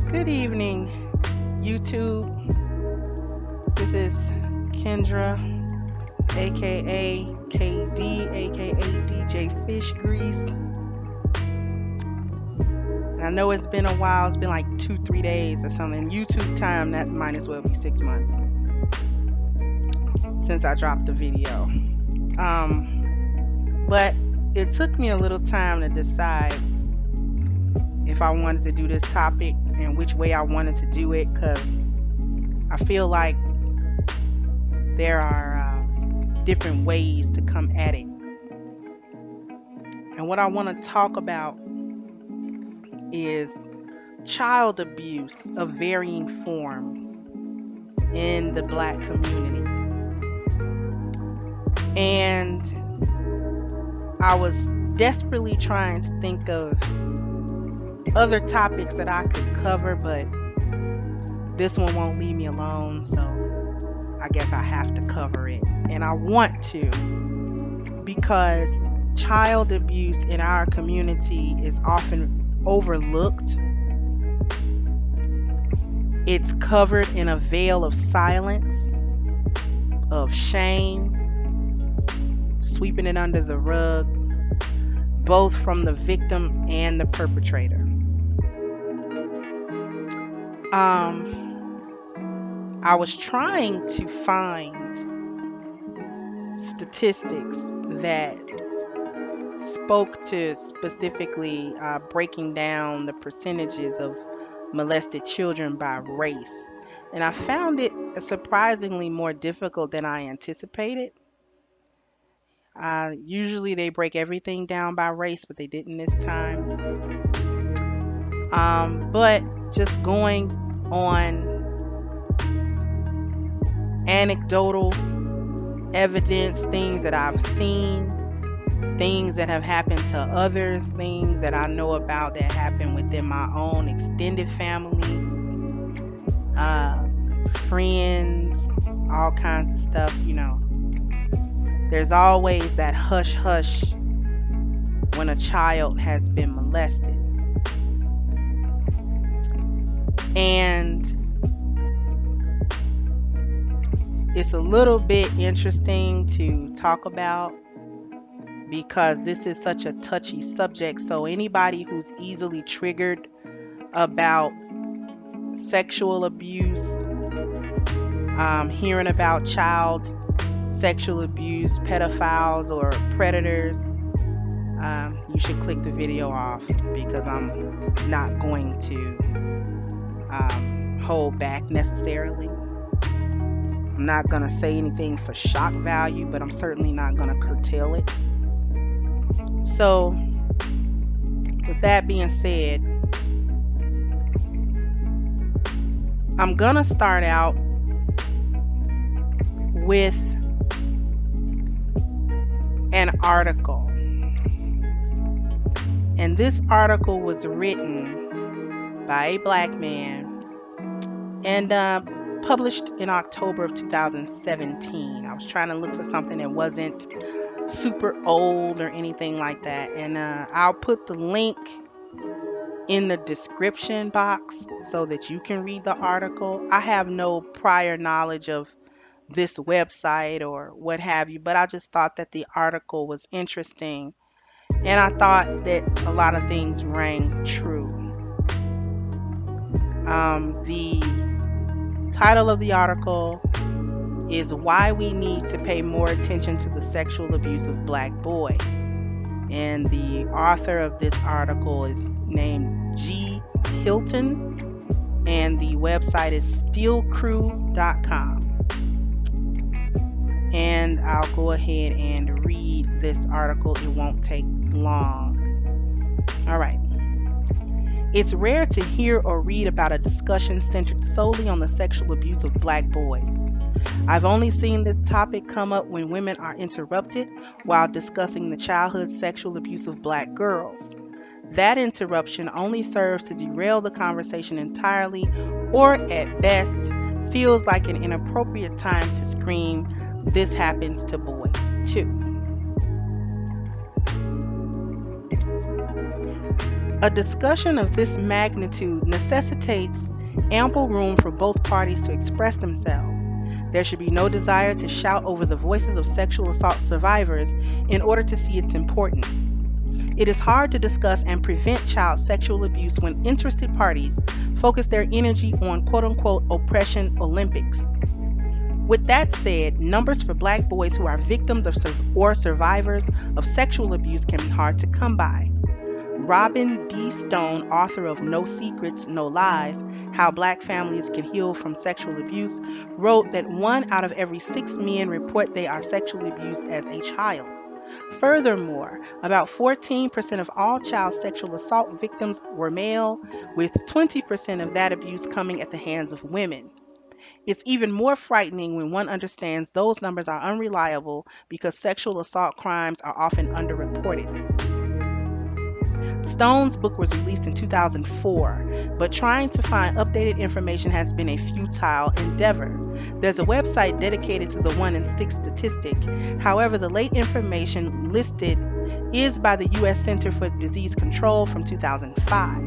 Good evening, YouTube. This is Kendra, aka KD, aka DJ Fish Grease. And I know it's been a while, it's been like 2, 3 days or something. YouTube time, that might as well be 6 months since I dropped the video. But it took me a little time to decide if I wanted to do this topic and which way I wanted to do it, because I feel like there are different ways to come at it. And what I want to talk about is child abuse of varying forms in the Black community. And I was desperately trying to think of other topics that I could cover, but this one won't leave me alone, so I guess I have to cover it. And I want to, because child abuse in our community is often overlooked. It's covered in a veil of silence, of shame, sweeping it under the rug, both from the victim and the perpetrator. I was trying to find statistics that spoke to specifically breaking down the percentages of molested children by race. And I found it surprisingly more difficult than I anticipated. Usually they break everything down by race, but they didn't this time. But just going on anecdotal evidence, things that I've seen, things that have happened to others, things that I know about that happened within my own extended family, friends, all kinds of stuff, There's always that hush hush when a child has been molested. And it's a little bit interesting to talk about because this is such a touchy subject. So anybody who's easily triggered about sexual abuse, hearing about child sexual abuse, pedophiles or predators, you should click the video off, because I'm not going to hold back necessarily. I'm not going to say anything for shock value, but I'm certainly not going to curtail it. So, with that being said, I'm going to start out with an article. And this article was written by a Black man and published in October of 2017. I was trying to look for something that wasn't super old or anything like that. And I'll put the link in the description box so that you can read the article. I have no prior knowledge of this website or what have you, but I just thought that the article was interesting, and I thought that a lot of things rang true. The title of the article is "Why We Need to Pay More Attention to the Sexual Abuse of Black Boys," and the author of this article is named G. Hilton, and the website is steelcrew.com. And I'll go ahead and read this article. It won't take long. All right. It's rare to hear or read about a discussion centered solely on the sexual abuse of Black boys. I've only seen this topic come up when women are interrupted while discussing the childhood sexual abuse of Black girls. That interruption only serves to derail the conversation entirely, or at best, feels like an inappropriate time to scream, "This happens to boys too." A discussion of this magnitude necessitates ample room for both parties to express themselves. There should be no desire to shout over the voices of sexual assault survivors in order to see its importance. It is hard to discuss and prevent child sexual abuse when interested parties focus their energy on quote unquote oppression Olympics. With that said, numbers for black boys who are victims of or survivors of sexual abuse can be hard to come by. Robin D. Stone, author of No Secrets, No Lies: How Black Families Can Heal from Sexual Abuse, wrote that 1 out of every 6 men report they are sexually abused as a child. Furthermore, about 14% of all child sexual assault victims were male, with 20% of that abuse coming at the hands of women. It's even more frightening when one understands those numbers are unreliable because sexual assault crimes are often underreported. Stone's book was released in 2004, but trying to find updated information has been a futile endeavor. There's a website dedicated to the 1 in 6 statistic. However, the late information listed is by the U.S. Center for Disease Control from 2005.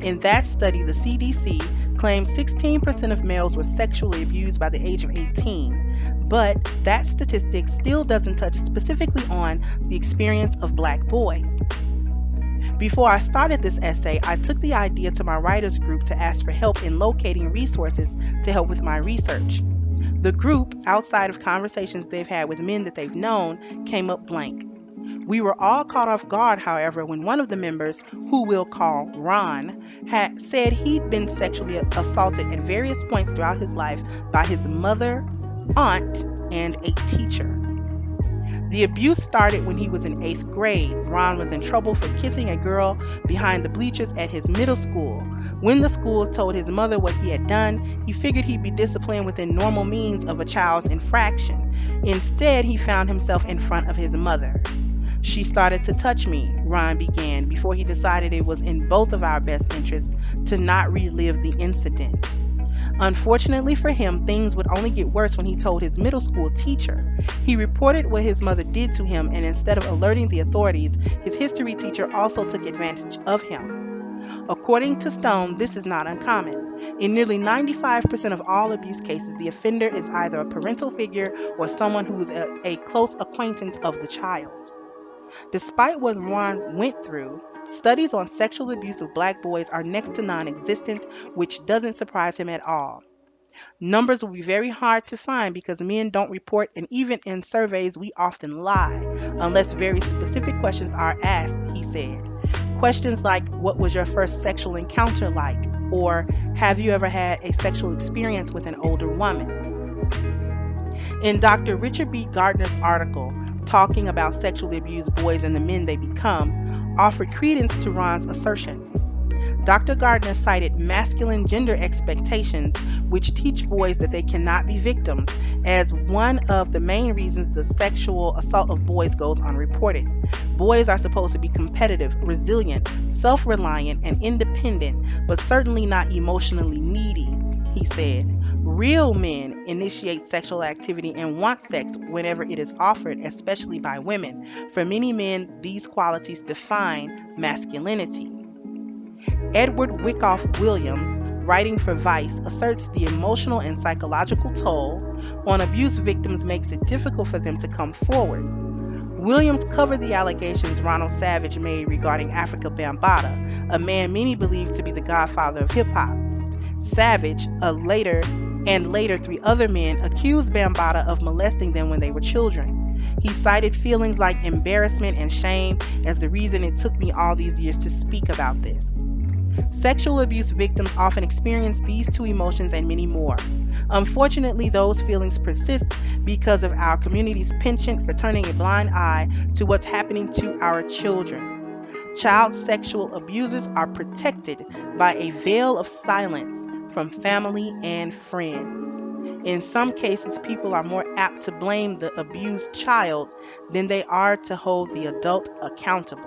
In that study, the CDC claimed 16% of males were sexually abused by the age of 18, but that statistic still doesn't touch specifically on the experience of black boys. Before I started this essay, I took the idea to my writers group to ask for help in locating resources to help with my research. The group, outside of conversations they've had with men that they've known, came up blank. We were all caught off guard, however, when one of the members, who we'll call Ron, had said he'd been sexually assaulted at various points throughout his life by his mother, aunt, and a teacher. The abuse started when he was in 8th grade. Ron was in trouble for kissing a girl behind the bleachers at his middle school. When the school told his mother what he had done, he figured he'd be disciplined within normal means of a child's infraction. Instead, he found himself in front of his mother. "She started to touch me," Ron began, before he decided it was in both of our best interests to not relive the incident. Unfortunately for him, things would only get worse when he told his middle school teacher. He reported what his mother did to him, and instead of alerting the authorities, his history teacher also took advantage of him. According to Stone, this is not uncommon. In nearly 95% of all abuse cases, the offender is either a parental figure or someone who is a close acquaintance of the child. Despite what Ron went through, studies on sexual abuse of black boys are next to non-existent, which doesn't surprise him at all. Numbers will be very hard to find because men don't report, and even in surveys we often lie, unless very specific questions are asked, he said. Questions like, "What was your first sexual encounter like?" or "Have you ever had a sexual experience with an older woman?" In Dr. Richard B. Gardner's article, Talking About Sexually Abused Boys and the Men They Become, offered credence to Ron's assertion. Dr. Gardner cited masculine gender expectations, which teach boys that they cannot be victims, as one of the main reasons the sexual assault of boys goes unreported. Boys are supposed to be competitive, resilient, self-reliant, and independent, but certainly not emotionally needy, he said. Real men initiate sexual activity and want sex whenever it is offered, especially by women. For many men, these qualities define masculinity. Edward Wyckoff Williams, writing for Vice, asserts the emotional and psychological toll on abuse victims makes it difficult for them to come forward. Williams covered the allegations Ronald Savage made regarding Africa Bambaataa, a man many believe to be the godfather of hip-hop. Savage, later 3 other men, accused Bambaataa of molesting them when they were children. He cited feelings like embarrassment and shame as the reason it took me all these years to speak about this. Sexual abuse victims often experience these two emotions and many more. Unfortunately, those feelings persist because of our community's penchant for turning a blind eye to what's happening to our children. Child sexual abusers are protected by a veil of silence from family and friends. In some cases, people are more apt to blame the abused child than they are to hold the adult accountable.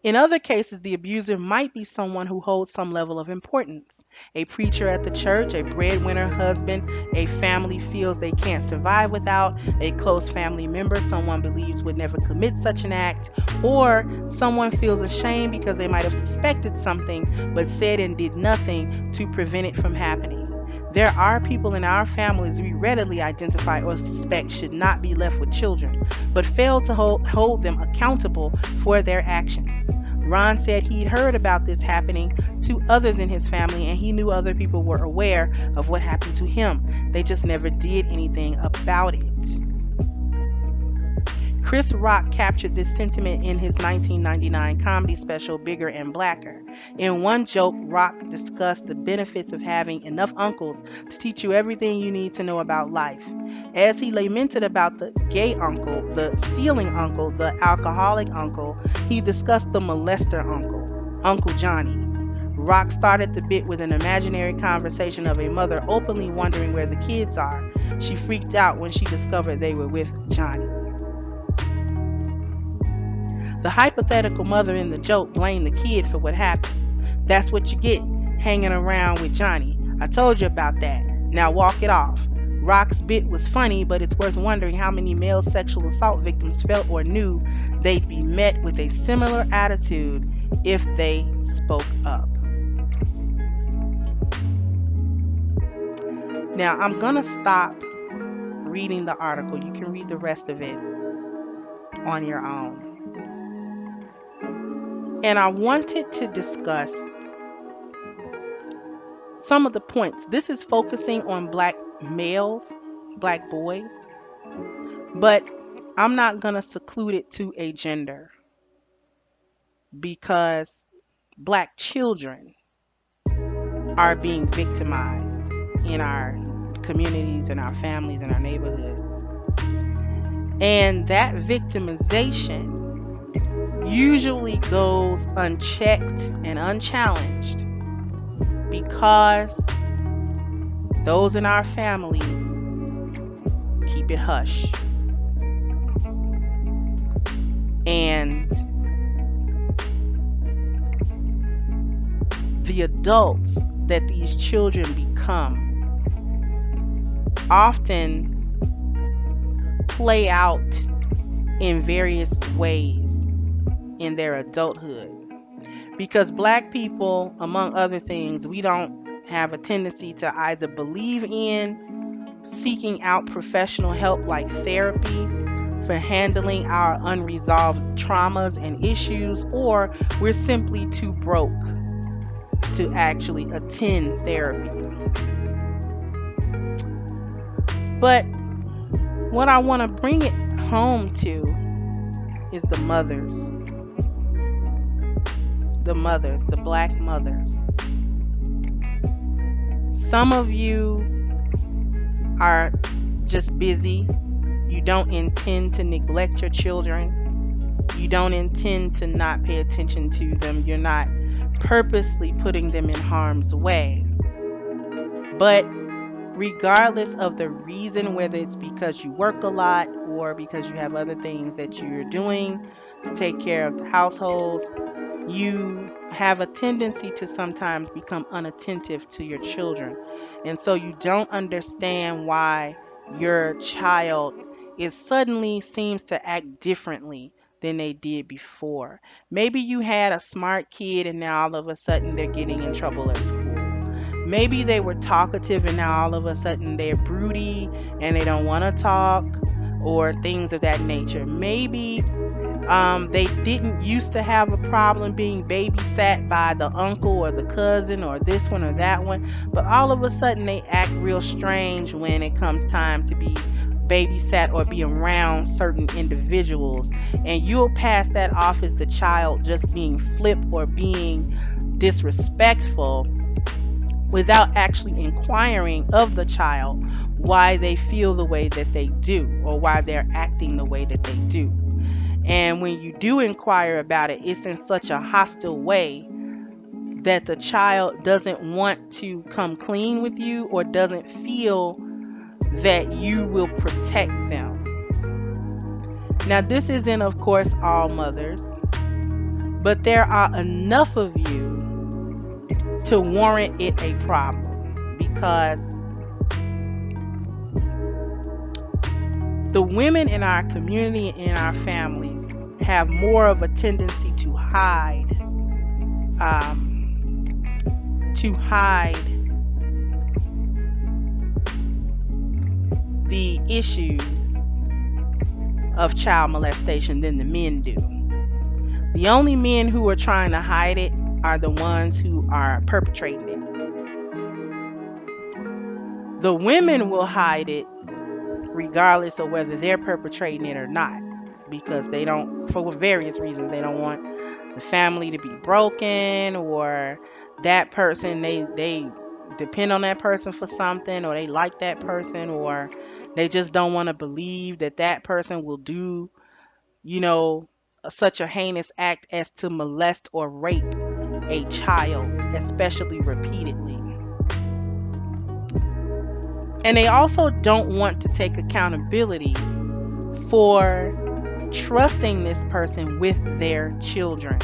In other cases, the abuser might be someone who holds some level of importance. A preacher at the church, a breadwinner husband, a family feels they can't survive without, a close family member someone believes would never commit such an act, or someone feels ashamed because they might have suspected something but said and did nothing to prevent it from happening. There are people in our families we readily identify or suspect should not be left with children, but fail to hold them accountable for their actions. Ron said he'd heard about this happening to others in his family and he knew other people were aware of what happened to him. They just never did anything about it. Chris Rock captured this sentiment in his 1999 comedy special Bigger and Blacker. In one joke, Rock discussed the benefits of having enough uncles to teach you everything you need to know about life. As he lamented about the gay uncle, the stealing uncle, the alcoholic uncle, he discussed the molester uncle, Uncle Johnny. Rock started the bit with an imaginary conversation of a mother openly wondering where the kids are. She freaked out when she discovered they were with Johnny. The hypothetical mother in the joke blamed the kid for what happened. That's what you get, hanging around with Johnny. I told you about that. Now walk it off. Rock's bit was funny, but it's worth wondering how many male sexual assault victims felt or knew they'd be met with a similar attitude if they spoke up. Now I'm gonna stop reading the article. You can read the rest of it on your own. And I wanted to discuss some of the points. This is focusing on black males, black boys, but I'm not going to seclude it to a gender because black children are being victimized in our communities, in our families, in our neighborhoods. And that victimization usually goes unchecked and unchallenged because those in our family keep it hush. And the adults that these children become often play out in various ways in their adulthood. Because black people, among other things, we don't have a tendency to either believe in seeking out professional help like therapy for handling our unresolved traumas and issues, or we're simply too broke to actually attend therapy. But what I want to bring it home to is the mothers. The mothers, the black mothers. Some of you are just busy. You don't intend to neglect your children. You don't intend to not pay attention to them. You're not purposely putting them in harm's way. But regardless of the reason, whether it's because you work a lot or because you have other things that you're doing to take care of the household, you have a tendency to sometimes become unattentive to your children. And so you don't understand why your child suddenly seems to act differently than they did before. Maybe you had a smart kid and now all of a sudden they're getting in trouble at school. Maybe they were talkative and now all of a sudden they're broody and they don't want to talk, or things of that nature. Maybe they didn't used to have a problem being babysat by the uncle or the cousin or this one or that one, but all of a sudden they act real strange when it comes time to be babysat or be around certain individuals, and you'll pass that off as the child just being flip or being disrespectful without actually inquiring of the child why they feel the way that they do or why they're acting the way that they do. And when you do inquire about it, it's in such a hostile way that the child doesn't want to come clean with you or doesn't feel that you will protect them. Now, this isn't, of course, all mothers, but there are enough of you to warrant it a problem because the women in our community and in our families have more of a tendency to hide the issues of child molestation than the men do. The only men who are trying to hide it are the ones who are perpetrating it. The women will hide it regardless of whether they're perpetrating it or not, because they don't, for various reasons, they don't want the family to be broken, or that person, they depend on that person for something, or they like that person, or they just don't want to believe that that person will do, you know, such a heinous act as to molest or rape a child, especially repeatedly. And they also don't want to take accountability for trusting this person with their children.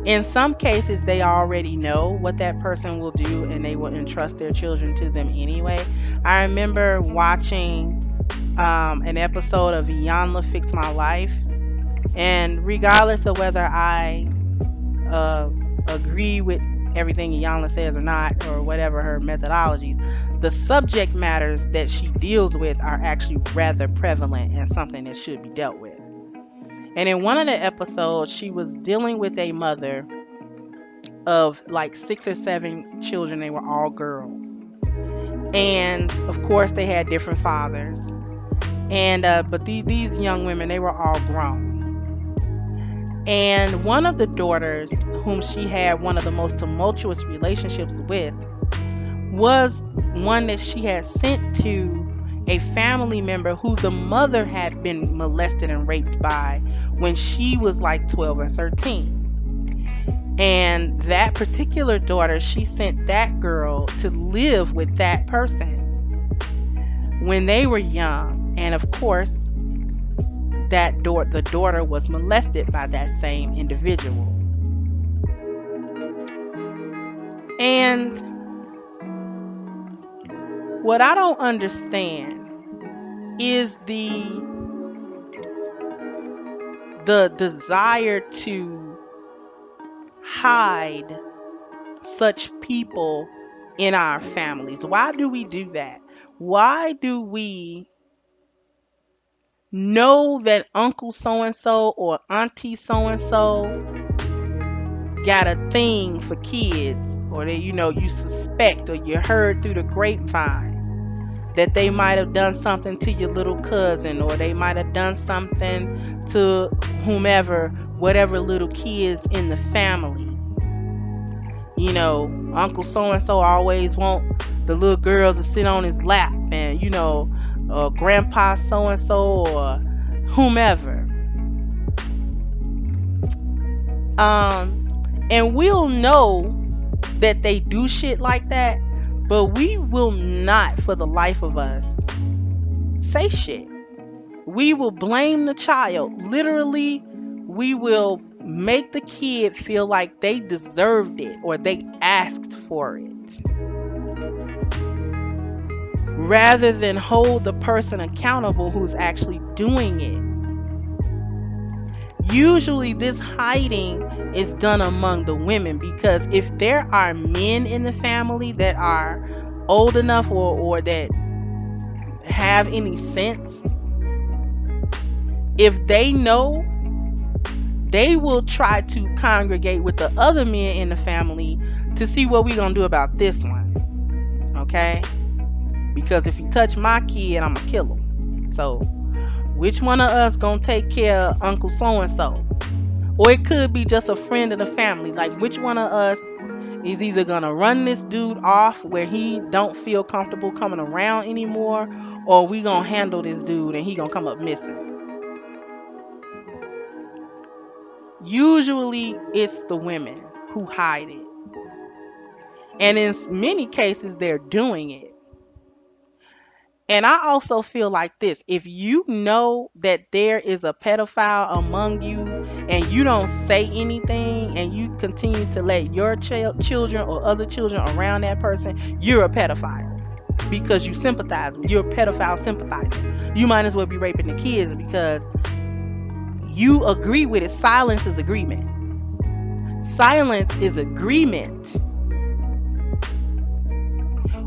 In some cases, they already know what that person will do and they will entrust their children to them anyway. I remember watching an episode of Iyanla Fix My Life, and regardless of whether I uh, agree with everything Iyanla says or not, or whatever her methodologies, the subject matters that she deals with are actually rather prevalent and something that should be dealt with. And in one of the episodes, she was dealing with a mother of like 6 or 7 children. They were all girls. And of course, they had different fathers. And but these young women, they were all grown. And one of the daughters, whom she had one of the most tumultuous relationships with, was one that she had sent to a family member who the mother had been molested and raped by when she was like 12 or 13. And that particular daughter, she sent that girl to live with that person when they were young. And of course, the daughter was molested by that same individual. And what I don't understand is the desire to hide such people in our families. Why do we do that? Why do we know that Uncle so and so or Auntie so and so got a thing for kids, or that you suspect or you heard through the grapevine that they might have done something to your little cousin, or they might have done something to whomever, whatever little kids in the family. Uncle so and so always want the little girls to sit on his lap, and grandpa so and so or whomever. And we'll know that they do shit like that, but we will not, for the life of us, say shit. We will blame the child. Literally, we will make the kid feel like they deserved it or they asked for it, rather than hold the person accountable who's actually doing it. Usually this hiding is done among the women, because if there are men in the family that are old enough or that have any sense, if they know, they will try to congregate with the other men in the family to see what we gonna do about this one. Okay? Because if you touch my kid, I'm gonna kill him. So which one of us gonna take care of Uncle so and so? Or it could be just a friend of the family. Like, which one of us is either gonna run this dude off where he don't feel comfortable coming around anymore, or we gonna handle this dude and he gonna come up missing? Usually it's the women who hide it. And in many cases, they're doing it. And I also feel like this: if you know that there is a pedophile among you and you don't say anything and you continue to let your children or other children around that person, you're a pedophile because you sympathize. You're a pedophile sympathizer. You might as well be raping the kids because you agree with it. Silence is agreement. Silence is agreement.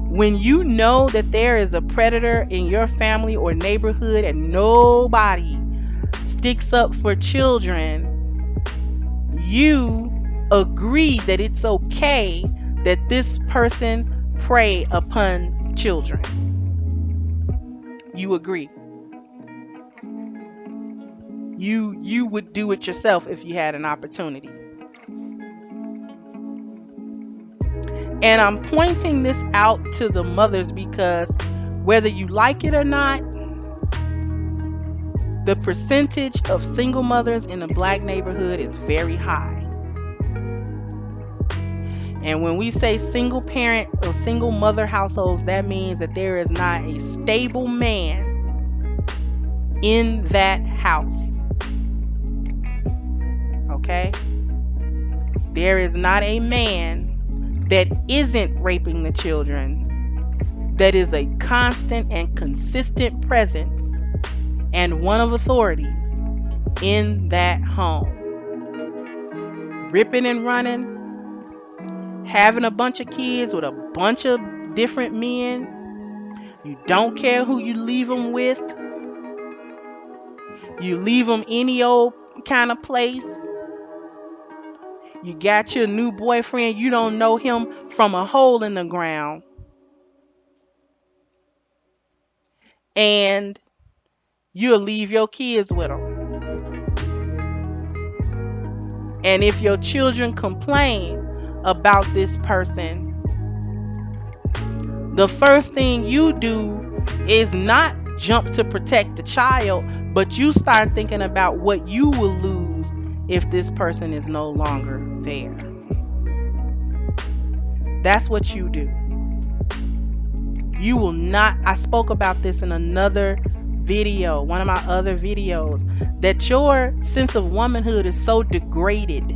When you know that there is a predator in your family or neighborhood and nobody sticks up for children, you agree that it's okay that this person prey upon children. You agree. You would do it yourself if you had an opportunity. And I'm pointing this out to the mothers because whether you like it or not, the percentage of single mothers in the black neighborhood is very high. And when we say single parent or single mother households, that means that there is not a stable man in that house. Okay? There is not a man that isn't raping the children, that is a constant and consistent presence and one of authority in that home. Ripping and running, having a bunch of kids with a bunch of different men. You don't care who you leave them with. You leave them any old kind of place. You got your new boyfriend, you don't know him from a hole in the ground. And you'll leave your kids with them. And if your children complain about this person, the first thing you do is not jump to protect the child, but you start thinking about what you will lose if this person is no longer there. That's what you do. You will not, I spoke about this in another video, one of my other videos, that your sense of womanhood is so degraded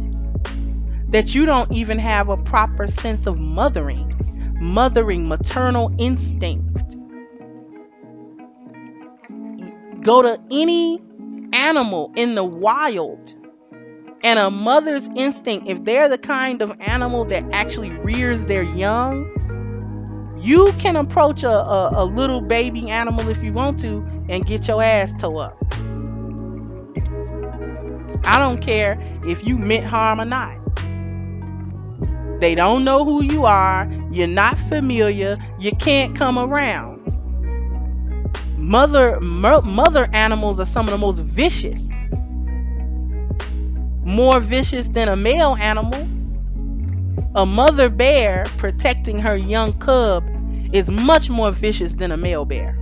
that you don't even have a proper sense of mothering, maternal instinct. Go to any animal in the wild, and a mother's instinct, if they're the kind of animal that actually rears their young, you can approach a little baby animal if you want to and get your ass towed up. I don't care if you meant harm or not. They don't know who you are. You're not familiar. You can't come around. Mother animals are some of the most vicious. More vicious than a male animal. A mother bear protecting her young cub is much more vicious than a male bear.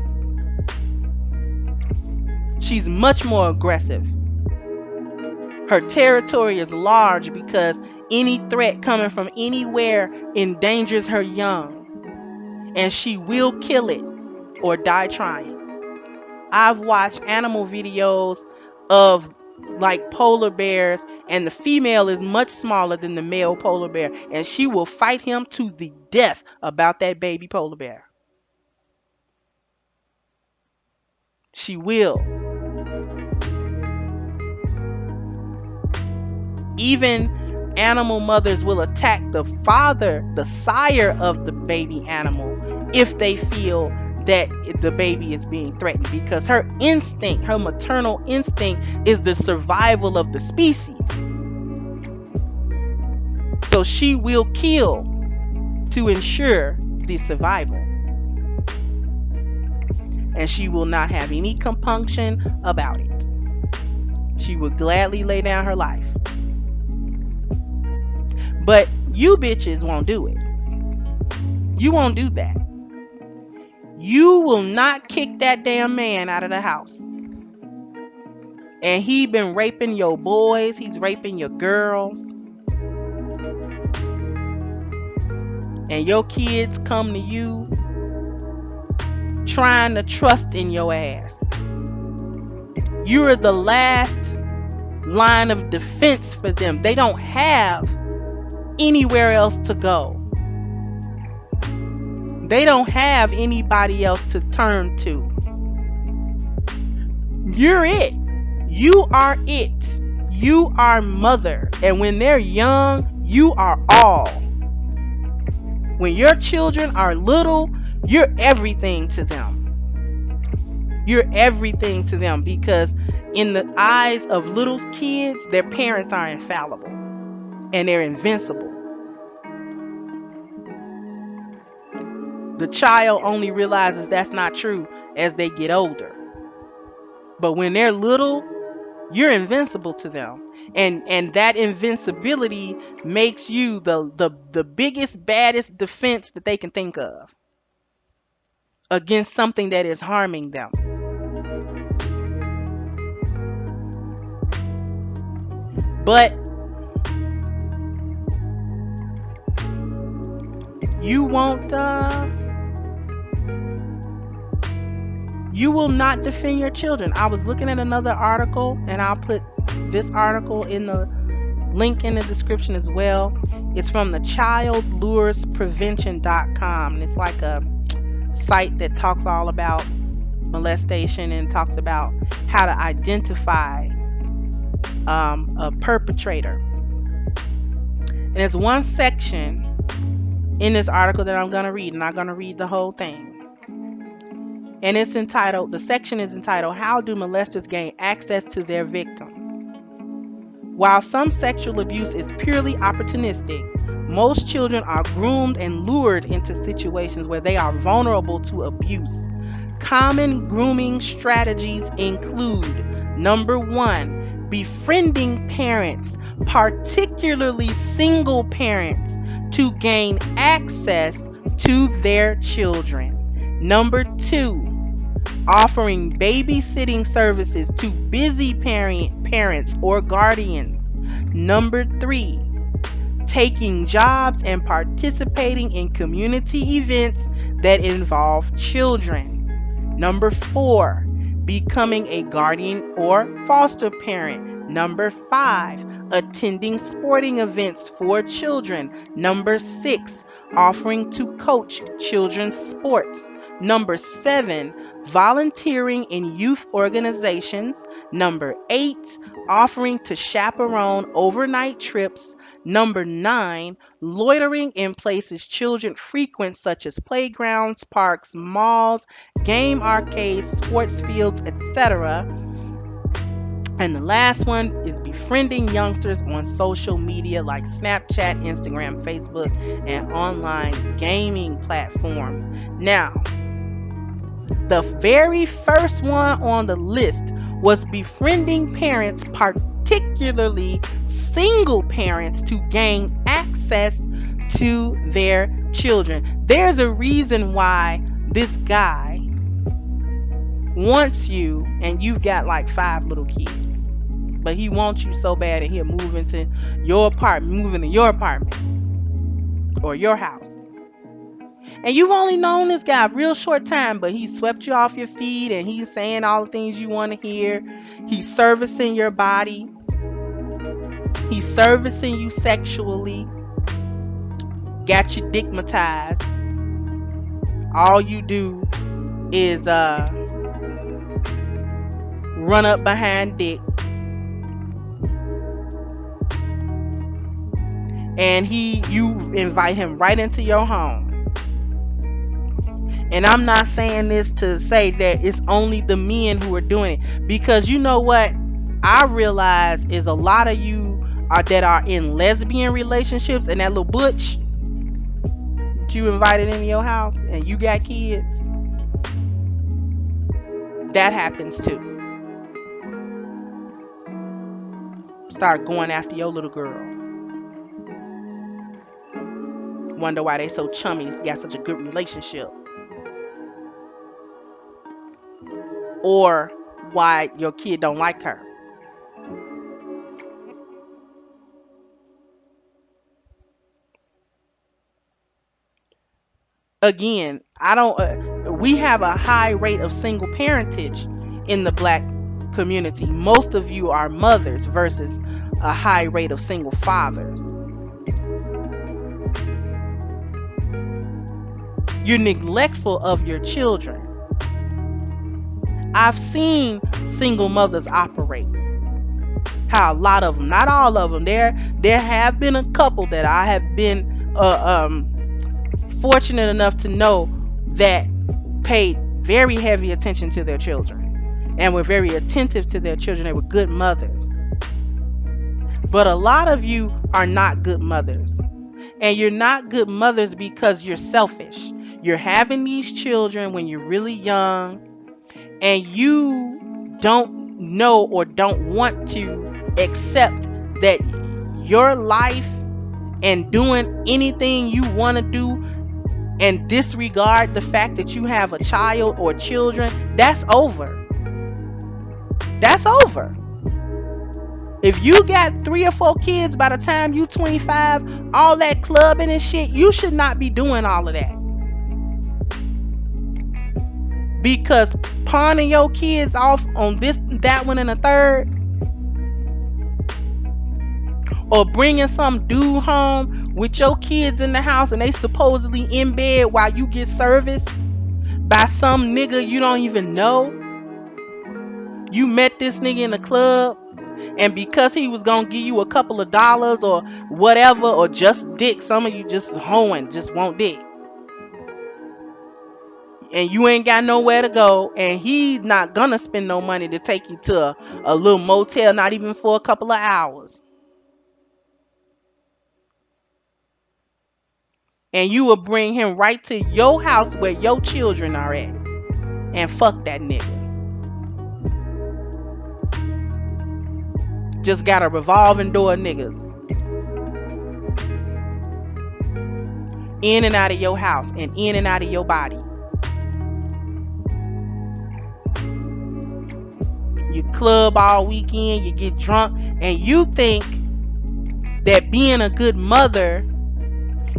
She's much more aggressive. Her territory is large because any threat coming from anywhere endangers her young, and she will kill it or die trying. I've watched animal videos of like polar bears, and the female is much smaller than the male polar bear, and she will fight him to the death about that baby polar bear. She will. Even animal mothers will attack the father, the sire of the baby animal, if they feel that the baby is being threatened, because her instinct, her maternal instinct, is the survival of the species. So she will kill to ensure the survival. And she will not have any compunction about it. She will gladly lay down her life. But you bitches won't do it. You won't do that. You will not kick that damn man out of the house. And he been raping your boys. He's raping your girls. And your kids come to you trying to trust in your ass. You're the last line of defense for them. They don't have anywhere else to go. They don't have anybody else to turn to. You're it. You are it. You are mother. And when they're young, you are all. When your children are little, you're everything to them. You're everything to them because in the eyes of little kids, their parents are infallible and they're invincible. The child only realizes that's not true as they get older. But when they're little, you're invincible to them. And that invincibility makes you the biggest, baddest defense that they can think of against something that is harming them. But you won't you will not defend your children. I was looking at another article, and I'll put this article in the link in the description as well. It's from the childluresprevention.com, and it's like a site that talks all about molestation and talks about how to identify a perpetrator. And there's one section in this article that I'm going to read, and I'm going to read the whole thing. And it's entitled, the section is entitled, How Do Molesters Gain Access to Their Victims? While some sexual abuse is purely opportunistic, most children are groomed and lured into situations where they are vulnerable to abuse. Common grooming strategies include, number 1, befriending parents, particularly single parents, to gain access to their children. Number 2, offering babysitting services to busy parents or guardians. Number 3, taking jobs and participating in community events that involve children. Number 4, becoming a guardian or foster parent. Number 5, attending sporting events for children. Number 6, offering to coach children's sports. Number 7, volunteering in youth organizations. Number 8, offering to chaperone overnight trips. Number 9, loitering in places children frequent such as playgrounds, parks, malls, game arcades, sports fields, etc. And the last one is befriending youngsters on social media like Snapchat, Instagram, Facebook, and online gaming platforms. Now, the very first one on the list was befriending parents, particularly single parents, to gain access to their children. There's a reason why this guy wants you, and you've got like 5 little kids, but he wants you so bad that he'll move into your apartment or your house. And you've only known this guy a real short time, but he swept you off your feet and he's saying all the things you want to hear. He's servicing your body. He's servicing you sexually. Got you dickmatized. All you do is run up behind dick. And you invite him right into your home. And I'm not saying this to say that it's only the men who are doing it, because you know what I realize is a lot of you that are in lesbian relationships, and that little butch that you invited into your house and you got kids, that happens too. Start going after your little girl. Wonder why they so chummy, got such a good relationship. Or why your kid don't like her. Again, we have a high rate of single parentage in the black community, most of you are mothers versus a high rate of single fathers. You're neglectful of your children. I've seen single mothers operate. How a lot of them, not all of them, there have been a couple that I have been fortunate enough to know that paid very heavy attention to their children and were very attentive to their children. They were good mothers. But a lot of you are not good mothers. And you're not good mothers because you're selfish. You're having these children when you're really young, and you don't know or don't want to accept that your life and doing anything you want to do and disregard the fact that you have a child or children, that's over. That's over. If you got 3 or 4 kids by the time you 25, all that clubbing and shit, you should not be doing all of that. Because pawning your kids off on this, that one, and a third, or bringing some dude home with your kids in the house and they supposedly in bed while you get serviced by some nigga you don't even know. You met this nigga in the club, and because he was gonna give you a couple of dollars or whatever, or just dick, some of you just hoeing, just want dick, and you ain't got nowhere to go, and he's not gonna spend no money to take you to a little motel, not even for a couple of hours. And you will bring him right to your house where your children are at and fuck that nigga. Just got a revolving door of niggas in and out of your house and in and out of your body. You club all weekend, you get drunk, and you think that being a good mother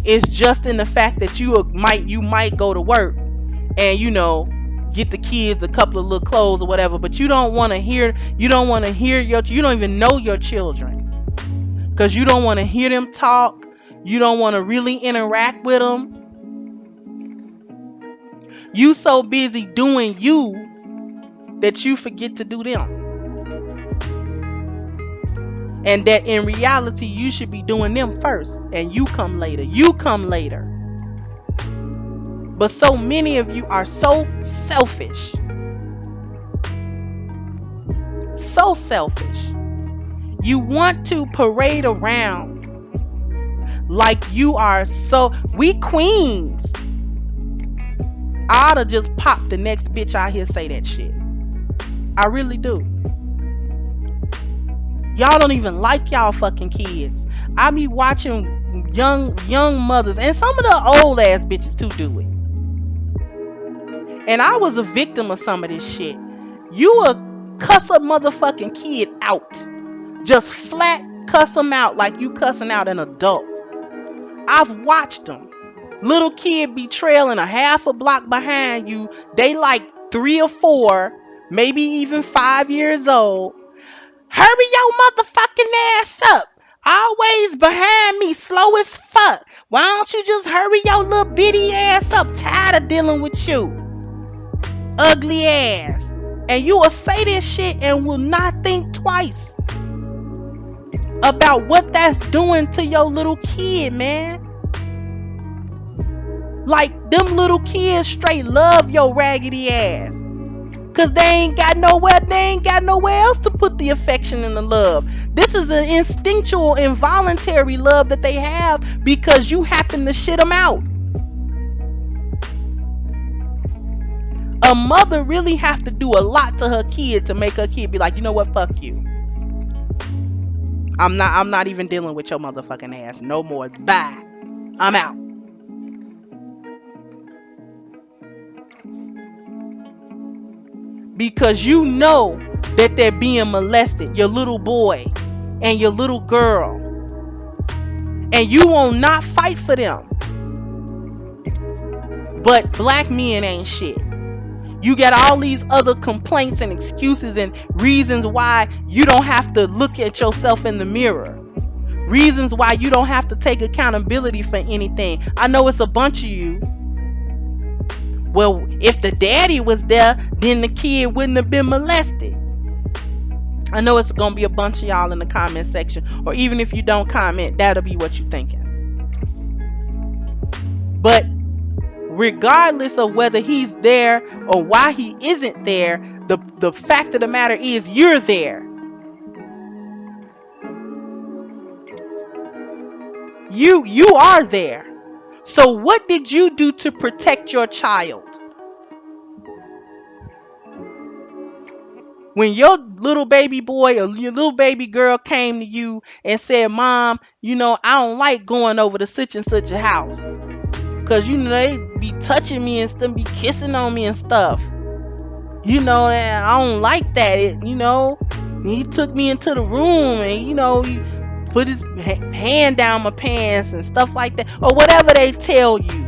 is just in the fact that you might go to work and get the kids a couple of little clothes or whatever, but you don't want to hear you don't even know your children, because you don't want to hear them talk. You don't want to really interact with them. You so busy doing you that you forget to do them. And that in reality, you should be doing them first, and you come later. You come later. But so many of you are so selfish. So selfish. You want to parade around like you are we queens. I oughta just pop the next bitch out here say that shit. I really do. Y'all don't even like y'all fucking kids. I be watching young mothers, and some of the old ass bitches too do it. And I was a victim of some of this shit. You will cuss a motherfucking kid out. Just flat cuss them out like you cussing out an adult. I've watched them. Little kid be trailing a half a block behind you. They like 3 or 4, maybe even 5 years old. Hurry your motherfucking ass up. Always behind me, slow as fuck. Why don't you just hurry your little bitty ass up? Tired of dealing with you. Ugly ass. And you will say this shit and will not think twice about what that's doing to your little kid, man. Like, them little kids straight love your raggedy ass. Cause they ain't got nowhere else to put the affection and the love. This is an instinctual, involuntary love that they have because you happen to shit them out. A mother really have to do a lot to her kid to make her kid be like, you know what, fuck you. I'm not even dealing with your motherfucking ass no more. Bye. I'm out. Because you know that they're being molested, your little boy and your little girl, and you will not fight for them. But black men ain't shit. You got all these other complaints and excuses and reasons why you don't have to look at yourself in the mirror. Reasons why you don't have to take accountability for anything. I know it's a bunch of you. Well, if the daddy was there, then the kid wouldn't have been molested. I know it's gonna be a bunch of y'all in the comment section, or even if you don't comment, that'll be what you're thinking. But regardless of whether he's there or why he isn't there, the fact of the matter is you're there. You are there. So what did you do to protect your child? When your little baby boy or your little baby girl came to you and said, "Mom, I don't like going over to such and such a house. Cause they be touching me and stuff, be kissing on me and stuff. That I don't like that. He took me into the room and he put his hand down my pants and stuff like that, or whatever they tell you."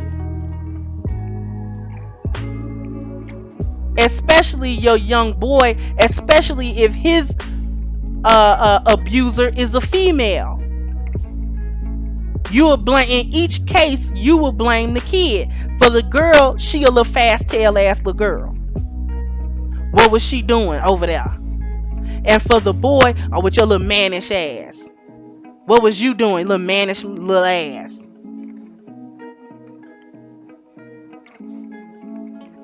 Especially your young boy, especially if his abuser is a female. You will blame, in each case, you will blame the kid. For the girl, she a little fast tail ass little girl. What was she doing over there? And for the boy, with your little mannish ass, what was you doing, little mannish little ass?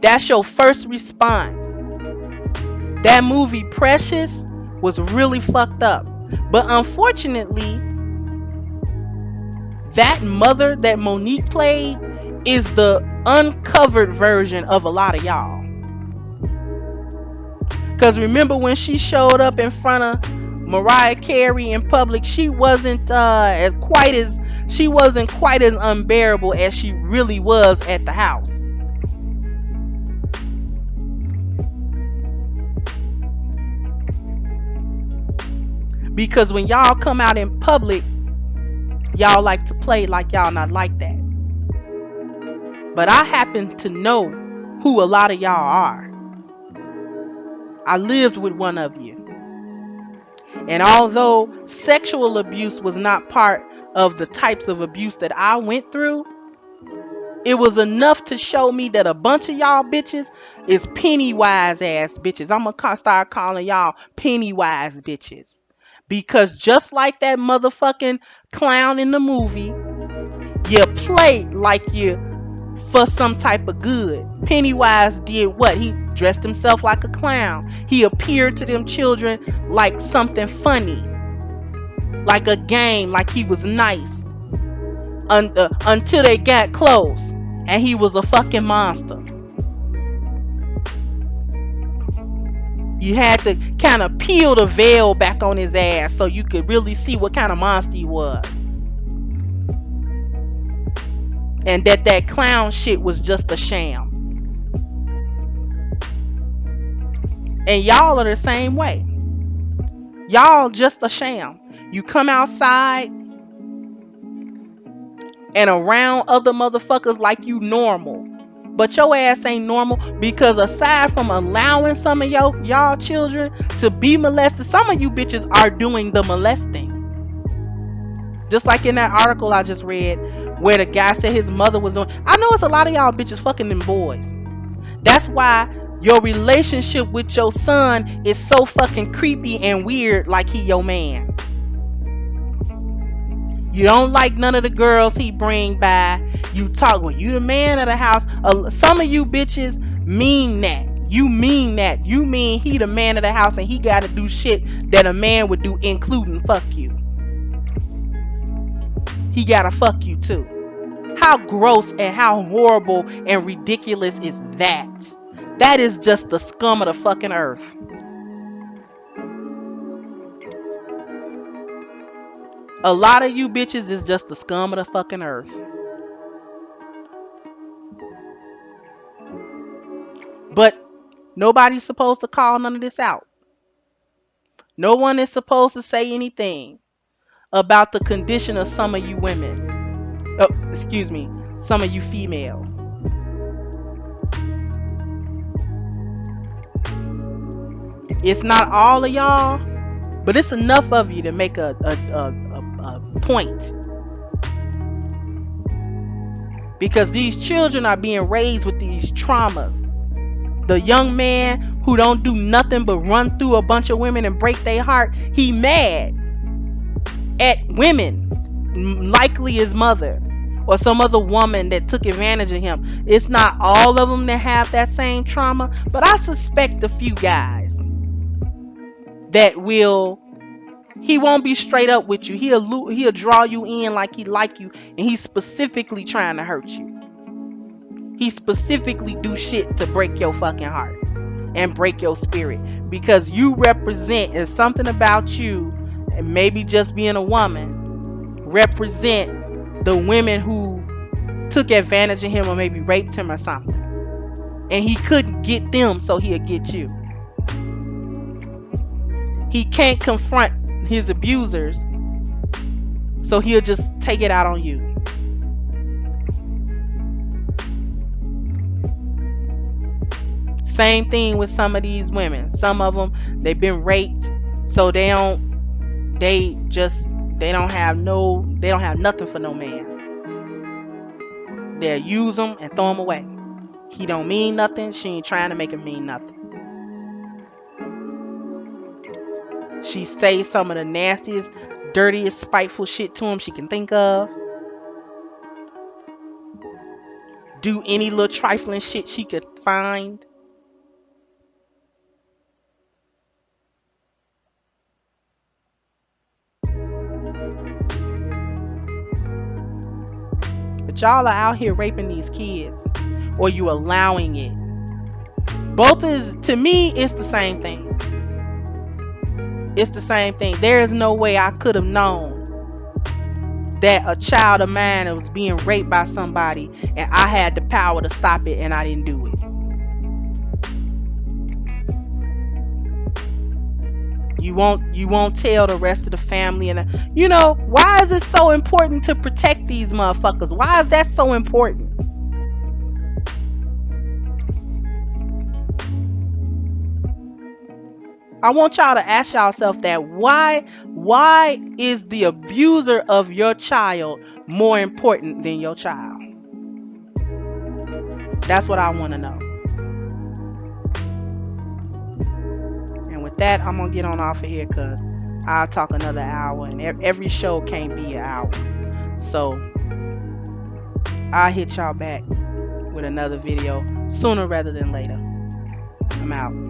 That's your first response. That movie Precious was really fucked up. But unfortunately, that mother that Monique played is the uncovered version of a lot of y'all. Because remember when she showed up in front of Mariah Carey in public, she wasn't quite as unbearable as she really was at the house. Because when y'all come out in public, y'all like to play like y'all not like that. But I happen to know who a lot of y'all are. I lived with one of you. And although sexual abuse was not part of the types of abuse that I went through, it was enough to show me that a bunch of y'all bitches is Pennywise ass bitches. I'm gonna start calling y'all Pennywise bitches. Because just like that motherfucking clown in the movie, you play like you for some type of good. Pennywise did what? He dressed himself like a clown. He appeared to them children like something funny, like a game, like he was nice, until they got close and he was a fucking monster. You had to kind of peel the veil back on his ass so you could really see what kind of monster he was. And that clown shit was just a sham. And y'all are the same way. Y'all just a sham. You come outside and around other motherfuckers like you normal. But your ass ain't normal, because aside from allowing some of y'all children to be molested, some of you bitches are doing the molesting. Just like in that article I just read where the guy said his mother was doing. I know it's a lot of y'all bitches fucking them boys. That's why your relationship with your son is so fucking creepy and weird, like he your man. You don't like none of the girls he bring by. You talk when you the man of the house. Some of you bitches mean that. You mean that. You mean he the man of the house and he gotta do shit that a man would do, including fuck you. He gotta fuck you too. How gross and how horrible and ridiculous is that? That is just the scum of the fucking earth. A lot of you bitches is just the scum of the fucking earth. But nobody's supposed to call none of this out. No one is supposed to say anything about the condition of some of you women. Oh, excuse me, some of you females. It's not all of y'all, but it's enough of you to make a point, because these children are being raised with these traumas. The young man who don't do nothing but run through a bunch of women and break their heart, he mad at women, likely his mother or some other woman that took advantage of him. It's not all of them that have that same trauma, but I suspect a few guys that will. He won't be straight up with you. He'll draw you in like he like you, and he's specifically trying to hurt you. He specifically do shit to break your fucking heart and break your spirit, because you represent, is something about you, and maybe just being a woman, represent the women who took advantage of him or maybe raped him or something, and he couldn't get them, so he'll get you. He can't confront his abusers, so he'll just take it out on you. Same thing with some of these women. Some of them, they've been raped, so they don't have nothing for no man. They'll use them and throw them away. He don't mean nothing. She ain't trying to make him mean nothing. She say some of the nastiest, dirtiest, spiteful shit to him she can think of. Do any little trifling shit she could find. But y'all are out here raping these kids, or you allowing it. Both is, to me, it's the same thing. It's the same thing. There is no way I could have known that a child of mine was being raped by somebody and I had the power to stop it and I didn't do it. You won't tell the rest of the family, and why is it so important to protect these motherfuckers? Why is that so important? I want y'all to ask yourself that. Why is the abuser of your child more important than your child? That's what I want to know. And with that, I'm going to get on off of here, because I'll talk another hour, and every show can't be an hour. So I'll hit y'all back with another video sooner rather than later. I'm out.